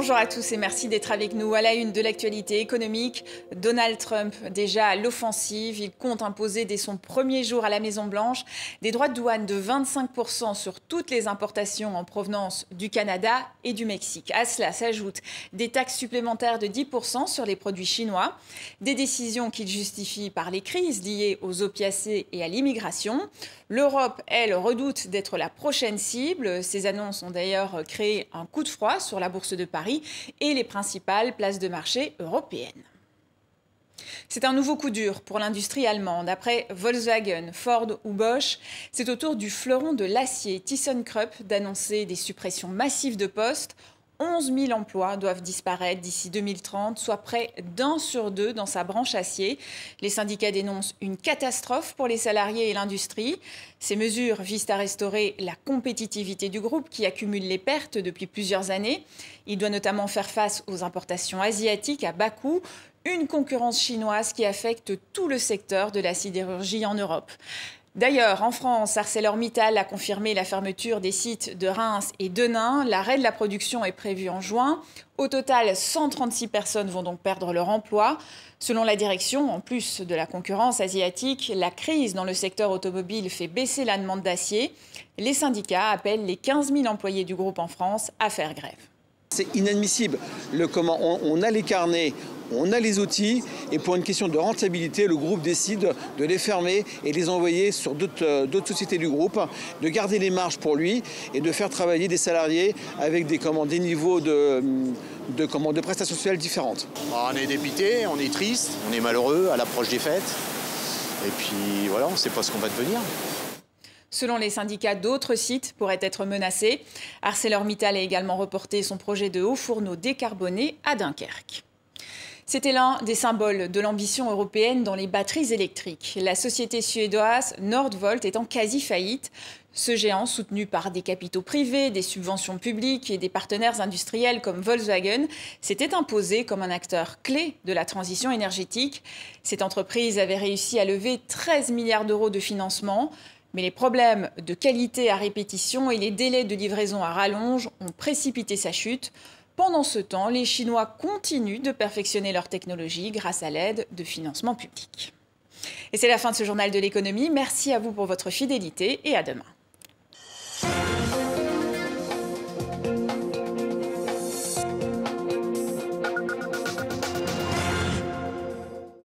Bonjour à tous et merci d'être avec nous. À la une de l'actualité économique, Donald Trump déjà à l'offensive. Il compte imposer dès son premier jour à la Maison-Blanche des droits de douane de 25% sur toutes les importations en provenance du Canada et du Mexique. À cela s'ajoutent des taxes supplémentaires de 10% sur les produits chinois. Des décisions qu'il justifie par les crises liées aux opiacés et à l'immigration. L'Europe, elle, redoute d'être la prochaine cible. Ces annonces ont d'ailleurs créé un coup de froid sur la bourse de Paris et les principales places de marché européennes. C'est un nouveau coup dur pour l'industrie allemande. Après Volkswagen, Ford ou Bosch, c'est au tour du fleuron de l'acier ThyssenKrupp d'annoncer des suppressions massives de postes. 11 000 emplois doivent disparaître d'ici 2030, soit près d'1 sur 2 dans sa branche acier. Les syndicats dénoncent une catastrophe pour les salariés et l'industrie. Ces mesures visent à restaurer la compétitivité du groupe qui accumule les pertes depuis plusieurs années. Il doit notamment faire face aux importations asiatiques à bas coût, une concurrence chinoise qui affecte tout le secteur de la sidérurgie en Europe. D'ailleurs, en France, ArcelorMittal a confirmé la fermeture des sites de Reims et d'Henin. L'arrêt de la production est prévu en juin. Au total, 136 personnes vont donc perdre leur emploi. Selon la direction, en plus de la concurrence asiatique, la crise dans le secteur automobile fait baisser la demande d'acier. Les syndicats appellent les 15 000 employés du groupe en France à faire grève. C'est inadmissible. On a les carnets, on a les outils et pour une question de rentabilité, le groupe décide de les fermer et les envoyer sur d'autres sociétés du groupe, de garder les marges pour lui et de faire travailler des salariés avec des niveaux de prestations sociales différentes. On est dépité, on est triste, on est malheureux à l'approche des fêtes et puis voilà, on ne sait pas ce qu'on va devenir. Selon les syndicats, d'autres sites pourraient être menacés. ArcelorMittal a également reporté son projet de hauts fourneaux décarbonés à Dunkerque. C'était l'un des symboles de l'ambition européenne dans les batteries électriques. La société suédoise Nordvolt est en quasi-faillite. Ce géant, soutenu par des capitaux privés, des subventions publiques et des partenaires industriels comme Volkswagen, s'était imposé comme un acteur clé de la transition énergétique. Cette entreprise avait réussi à lever 13 milliards d'euros de financement. Mais les problèmes de qualité à répétition et les délais de livraison à rallonge ont précipité sa chute. Pendant ce temps, les Chinois continuent de perfectionner leur technologie grâce à l'aide de financements publics. Et c'est la fin de ce journal de l'économie. Merci à vous pour votre fidélité et à demain.